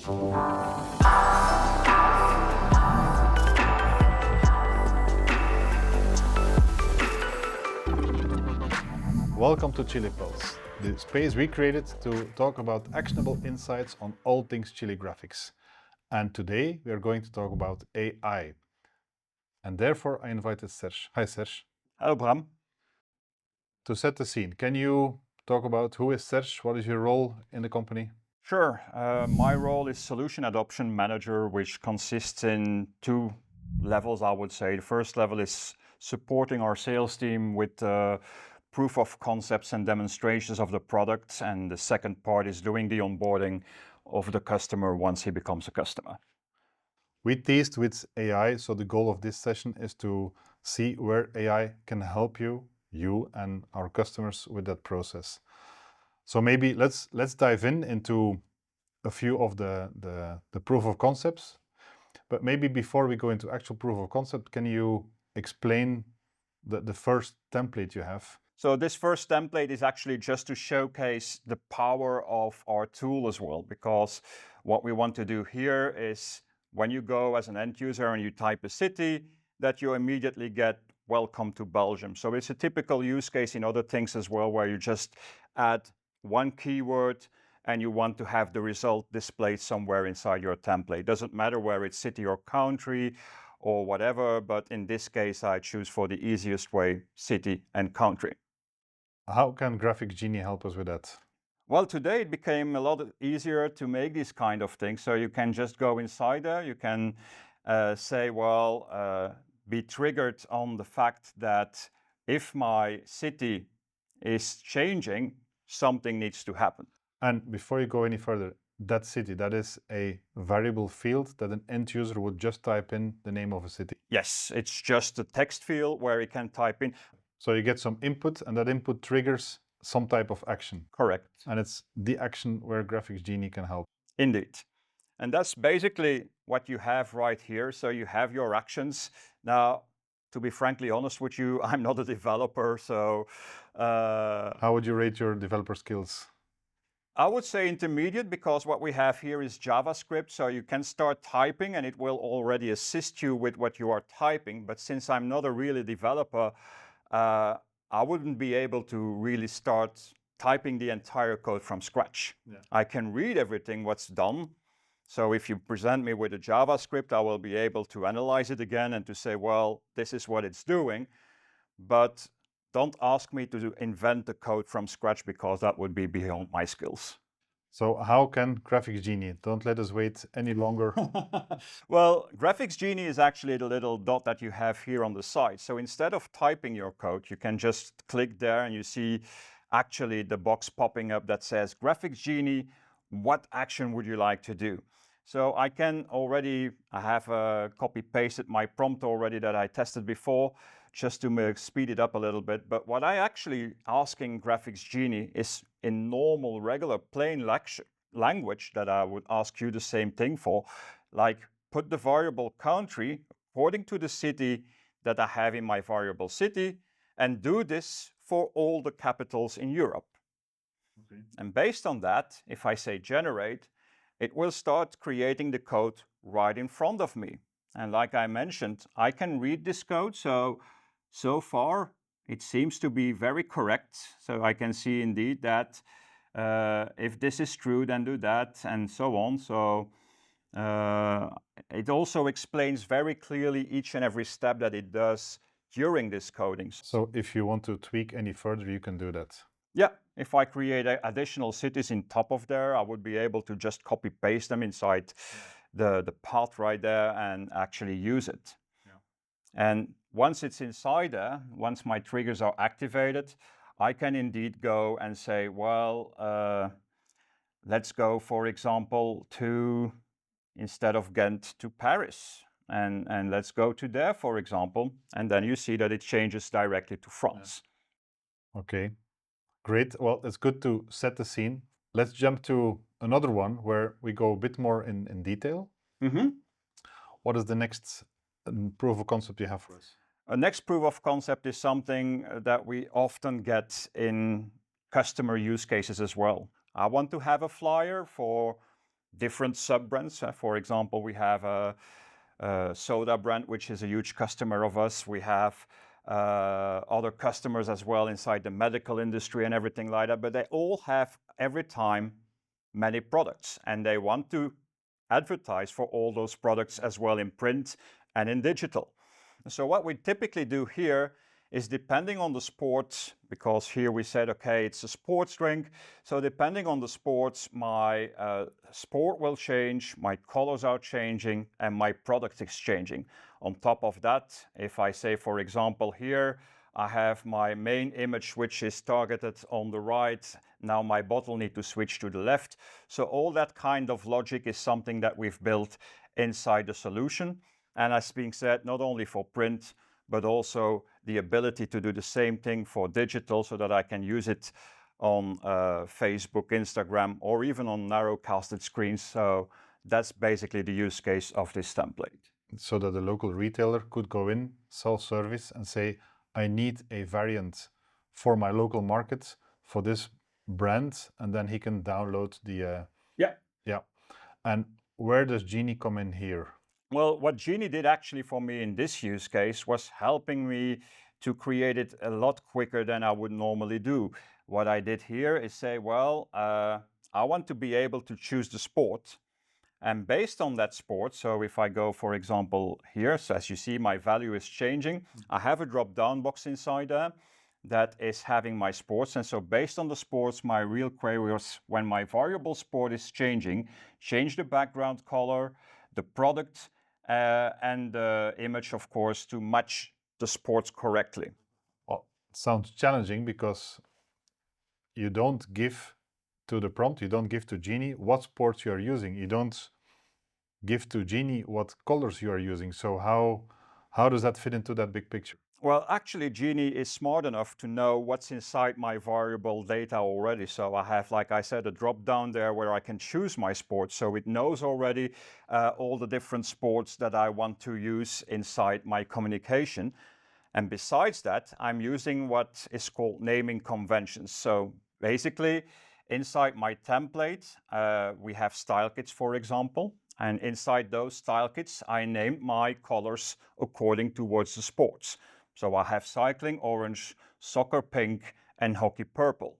Welcome to CHILIpulse, the space we created to talk about actionable insights on all things Chili graphics. And today we are going to talk about AI. And therefore I invited Serge. Hi Serge. Hello Bram. To set the scene, can you talk about who is Serge? What is your role in the company? Sure. My role is Solution Adoption Manager, which consists in two levels, I would say. The first level is supporting our sales team with proof of concepts and demonstrations of the product. And the second part is doing the onboarding of the customer once he becomes a customer. We teased with AI, so the goal of this session is to see where AI can help you and our customers with that process. So maybe let's dive into a few of the proof of concepts. But maybe before we go into actual proof of concept, can you explain the first template you have? So this first template is actually just to showcase the power of our tool as well, because what we want to do here is when you go as an end user and you type a city, that you immediately get welcome to Belgium. So it's a typical use case in other things as well, where you just add one keyword and you want to have the result displayed somewhere inside your template. Doesn't matter where it's city or country or whatever, but in this case, I choose for the easiest way, city and country. How can GraFx Genie help us with that? Well, today it became a lot easier to make these kind of things. So you can just go inside there. You can say, well, be triggered on the fact that if my city is changing, something needs to happen. And before you go any further, that city, that is a variable field that an end user would just type in the name of a city. Yes, it's just a text field where he can type in. So you get some input and that input triggers some type of action. Correct. And it's the action where GraFx Genie can help. Indeed. And that's basically what you have right here. So you have your actions. Now, to be frankly honest with you, I'm not a developer, so... How would you rate your developer skills? I would say intermediate, because what we have here is JavaScript, so you can start typing and it will already assist you with what you are typing. But since I'm not a really developer, I wouldn't be able to really start typing the entire code from scratch. Yeah. I can read everything what's done. So if you present me with a JavaScript, I will be able to analyze it again and to say, well, this is what it's doing. But don't ask me to invent the code from scratch, because that would be beyond my skills. So how can GraFx Genie? Don't let us wait any longer. Well, GraFx Genie is actually the little dot that you have here on the side. So instead of typing your code, you can just click there and you see actually the box popping up that says, GraFx Genie, what action would you like to do? So I have copy-pasted my prompt already that I tested before, just to speed it up a little bit. But what I actually asking GraFx Genie is in normal, regular, plain language that I would ask you the same thing for, like put the variable country according to the city that I have in my variable city, and do this for all the capitals in Europe. Okay. And based on that, if I say generate, it will start creating the code right in front of me. And like I mentioned, I can read this code. So far, it seems to be very correct. So I can see indeed that if this is true, then do that, and so on. So it also explains very clearly each and every step that it does during this coding. So if you want to tweak any further, you can do that. Yeah, if I create additional cities in top of there, I would be able to just copy paste them inside the path right there and actually use it. Yeah. And once it's inside there, once my triggers are activated, I can indeed go and say, well, let's go, for example, to, instead of Ghent, to Paris. And let's go to there, for example. And then you see that it changes directly to France. Yeah. Okay, great. Well, it's good to set the scene. Let's jump to another one where we go a bit more in detail. Mm-hmm. What is the next proof of concept you have for us? A next proof of concept is something that we often get in customer use cases as well. I want to have a flyer for different sub-brands. For example, we have a soda brand, which is a huge customer of us. We have other customers as well inside the medical industry and everything like that, but they all have every time many products, and they want to advertise for all those products as well in print and in digital. So what we typically do here is, depending on the sport, because here we said, okay, it's a sports drink. So depending on the sports, my sport will change, my colors are changing, and my product is changing. On top of that, if I say, for example, here, I have my main image, which is targeted on the right. Now my bottle needs to switch to the left. So all that kind of logic is something that we've built inside the solution. And as being said, not only for print, but also the ability to do the same thing for digital, so that I can use it on Facebook, Instagram, or even on narrowcasted screens. So that's basically the use case of this template. So that the local retailer could go in, self-service, and say, I need a variant for my local market for this brand, and then he can download the... Yeah. And where does Genie come in here? Well, what Genie did actually for me in this use case was helping me to create it a lot quicker than I would normally do. What I did here is say, well, I want to be able to choose the sport. And based on that sport, so if I go, for example, here, so as you see, my value is changing. I have a drop-down box inside there that is having my sports. And so based on the sports, my real query was, when my variable sport is changing, change the background color, the product, and the image, of course, to match the sports correctly. Well, it sounds challenging, because you don't give to the prompt, you don't give to Genie what sports you are using. You don't give to Genie what colors you are using. So how does that fit into that big picture? Well, actually, Genie is smart enough to know what's inside my variable data already. So I have, like I said, a drop down there where I can choose my sports. So it knows already all the different sports that I want to use inside my communication. And besides that, I'm using what is called naming conventions. So basically, inside my template, we have style kits, for example. And inside those style kits, I named my colors according towards the sports. So I have cycling orange, soccer pink, and hockey purple.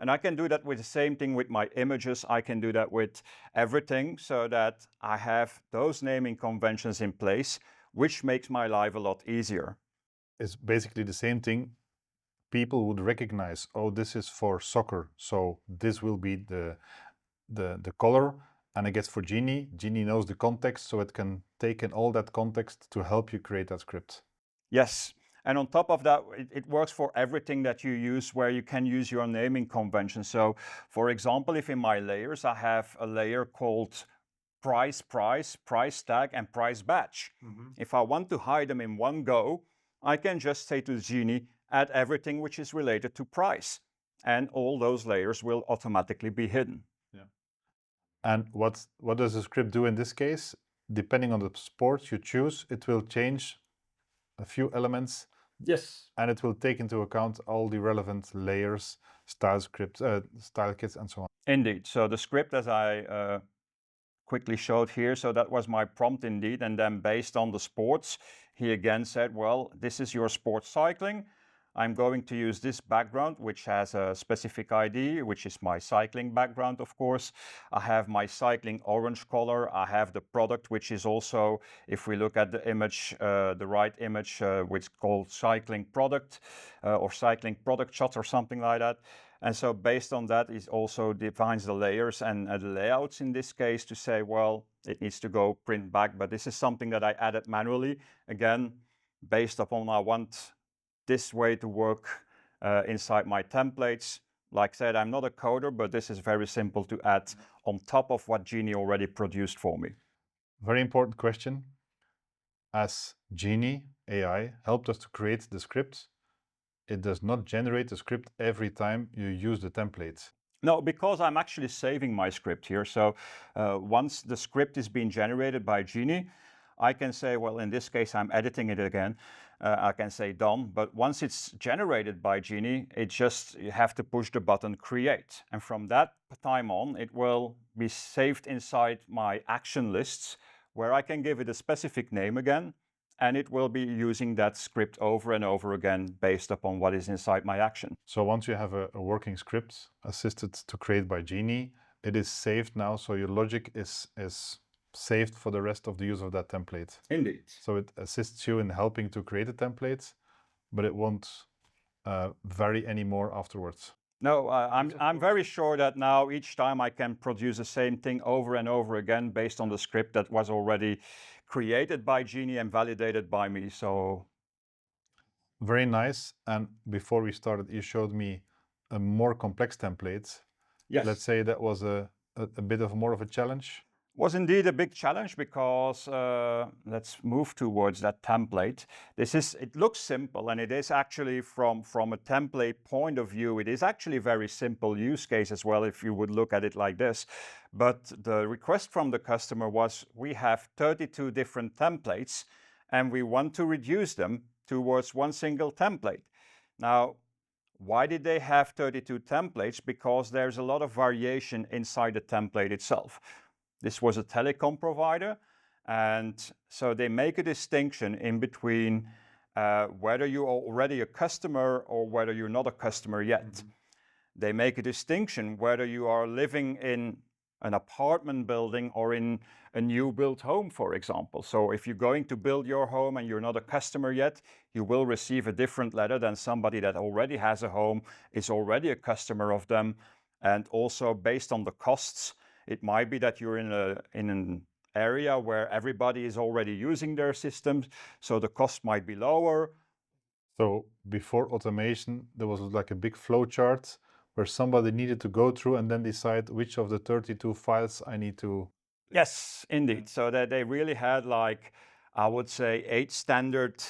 And I can do that with the same thing with my images. I can do that with everything, so that I have those naming conventions in place, which makes my life a lot easier. It's basically the same thing. People would recognize, oh, this is for soccer, so this will be the color. And I guess for Genie knows the context, so it can take in all that context to help you create that script. Yes. And on top of that, it works for everything that you use, where you can use your naming convention. So, for example, if in my layers I have a layer called price tag, and price badge. If I want to hide them in one go, I can just say to Genie, add everything which is related to price. And all those layers will automatically be hidden. Yeah. And what does the script do in this case? Depending on the sports you choose, it will change a few elements. Yes. And it will take into account all the relevant layers, style kits, and so on. Indeed. So the script, as I quickly showed here, so that was my prompt indeed. And then based on the sports, he again said, well, this is your sports cycling. I'm going to use this background, which has a specific ID, which is my cycling background, of course. I have my cycling orange color. I have the product, which is also, if we look at the image, the right image, which is called cycling product or cycling product shots or something like that. And so based on that, it also defines the layers and the layouts in this case to say, well, it needs to go print back. But this is something that I added manually, again, based upon I want this way to work inside my templates. Like I said, I'm not a coder, but this is very simple to add on top of what Genie already produced for me. Very important question. As Genie AI helped us to create the script, it does not generate the script every time you use the template. No, because I'm actually saving my script here. So once the script is being generated by Genie, I can say, well, in this case, I'm editing it again. I can say done, but once it's generated by Genie, you have to push the button create. And from that time on, it will be saved inside my action lists, where I can give it a specific name again, and it will be using that script over and over again based upon what is inside my action. So once you have a working script assisted to create by Genie, it is saved now, so your logic is saved for the rest of the use of that template. Indeed. So it assists you in helping to create a template, but it won't vary anymore afterwards. No, I'm very sure that now each time I can produce the same thing over and over again based on the script that was already created by Genie and validated by me. So very nice. And before we started, you showed me a more complex template. yes, Let's say that was a bit of more of a challenge. Was indeed a big challenge because let's move towards that template. It looks simple, and it is actually from a template point of view, it is actually a very simple use case as well if you would look at it like this. But the request from the customer was, we have 32 different templates and we want to reduce them towards one single template. Now, why did they have 32 templates? Because there's a lot of variation inside the template itself. This was a telecom provider, and so they make a distinction in between whether you're already a customer or whether you're not a customer yet. Mm-hmm. They make a distinction whether you are living in an apartment building or in a new built home, for example. So if you're going to build your home and you're not a customer yet, you will receive a different letter than somebody that already has a home, is already a customer of them. And also based on the costs, it might be that you're in an area where everybody is already using their systems, so the cost might be lower. So before automation, there was like a big flow chart where somebody needed to go through and then decide which of the 32 files I need to... Yes, indeed. So that they really had, like, I would say 8 standard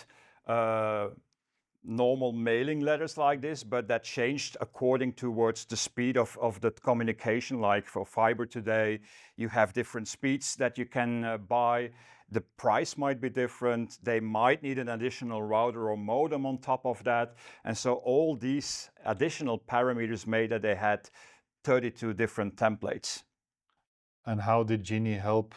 normal mailing letters like this, but that changed according towards the speed of the communication. Like for fiber today, you have different speeds that you can buy. The price might be different. They might need an additional router or modem on top of that. And so all these additional parameters made that they had 32 different templates. And how did Genie help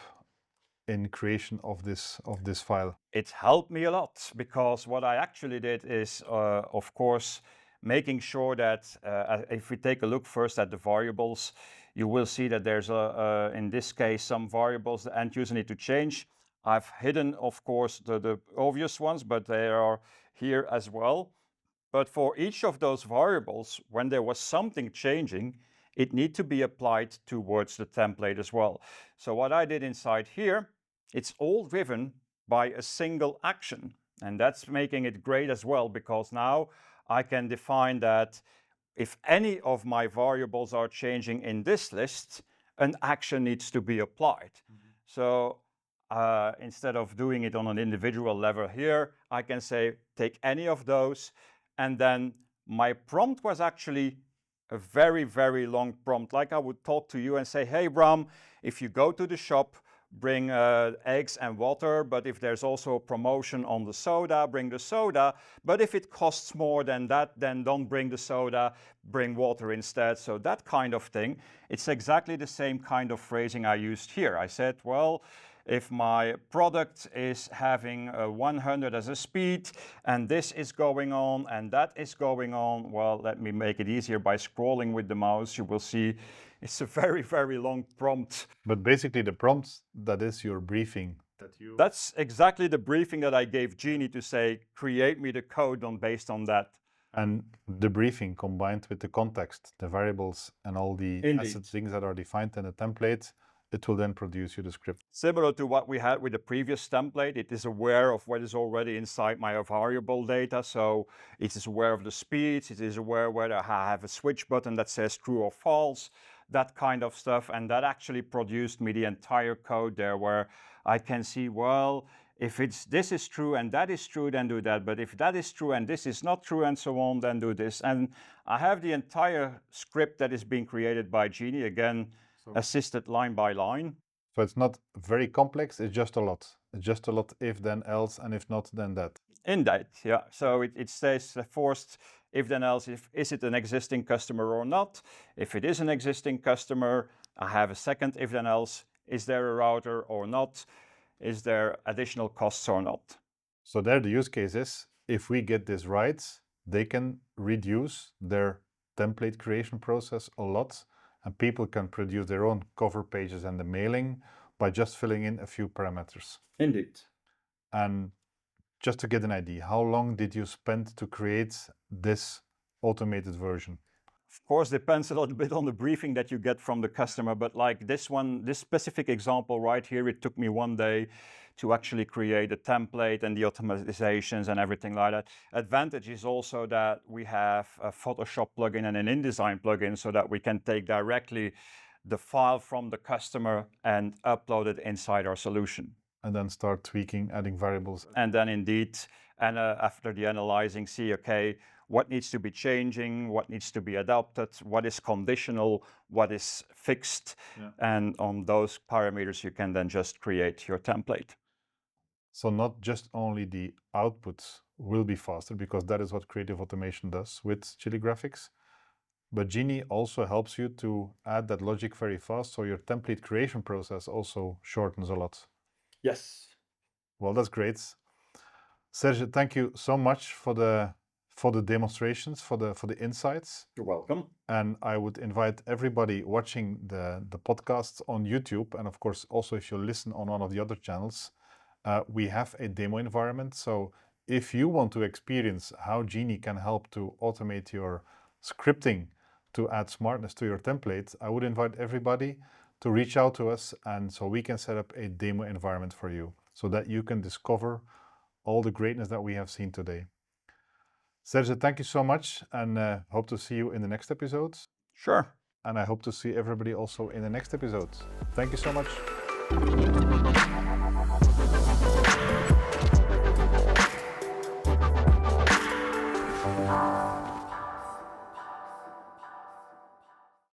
in creation of this file? It helped me a lot, because what I actually did is, of course, making sure that if we take a look first at the variables, you will see that there's in this case some variables the end user need to change. I've hidden, of course, the obvious ones, but they are here as well. But for each of those variables, when there was something changing, it need to be applied towards the template as well. So what I did inside here, it's all driven by a single action. And that's making it great as well, because now I can define that if any of my variables are changing in this list, an action needs to be applied. Mm-hmm. So instead of doing it on an individual level here, I can say, take any of those. And then my prompt was actually a very, very long prompt. Like I would talk to you and say, hey, Bram, if you go to the shop, bring eggs and water, but if there's also a promotion on the soda, bring the soda. But if it costs more than that, then don't bring the soda, bring water instead. So that kind of thing. It's exactly the same kind of phrasing I used here. I said, well, if my product is having 100 as a speed, and this is going on, and that is going on, well, let me make it easier by scrolling with the mouse. You will see it's a very, very long prompt. But basically the prompt, that is your briefing. That's exactly the briefing that I gave Genie to say, create me the code based on that. And the briefing combined with the context, the variables, and all the asset things that are defined in the template, it will then produce you the script. Similar to what we had with the previous template, it is aware of what is already inside my variable data. So it is aware of the speeds, it is aware whether I have a switch button that says true or false, that kind of stuff. And that actually produced me the entire code there, where I can see, well, if this is true and that is true, then do that. But if that is true and this is not true and so on, then do this. And I have the entire script that is being created by Genie, again, assisted line by line. So it's not very complex, it's just a lot. It's just a lot if, then, else, and if not, then that. Indeed, yeah. So it stays forced if then else, if is it an existing customer or not? If it is an existing customer, I have a second if then else, is there a router or not? Is there additional costs or not? So there the use case is, if we get this right, they can reduce their template creation process a lot, and people can produce their own cover pages and the mailing by just filling in a few parameters. Indeed. And just to get an idea, how long did you spend to create this automated version? Of course, depends a little bit on the briefing that you get from the customer, but like this one, this specific example right here, it took me 1 day to actually create a template and the automatizations and everything like that. Advantage is also that we have a Photoshop plugin and an InDesign plugin so that we can take directly the file from the customer and upload it inside our solution. And then start tweaking, adding variables. And then indeed, and after the analyzing, see, okay, what needs to be changing, what needs to be adapted, what is conditional, what is fixed. Yeah. And on those parameters, you can then just create your template. So not just only the outputs will be faster, because that is what creative automation does with Chili Graphics, but Genie also helps you to add that logic very fast, so your template creation process also shortens a lot. Yes. Well, that's great. Serge, thank you so much for the demonstrations, for the insights. You're welcome. And I would invite everybody watching the podcast on YouTube, and of course also if you listen on one of the other channels, we have a demo environment. So if you want to experience how Genie can help to automate your scripting to add smartness to your template, I would invite everybody to reach out to us, and so we can set up a demo environment for you so that you can discover all the greatness that we have seen today. Serge, thank you so much, and hope to see you in the next episode. Sure. And I hope to see everybody also in the next episode. Thank you so much.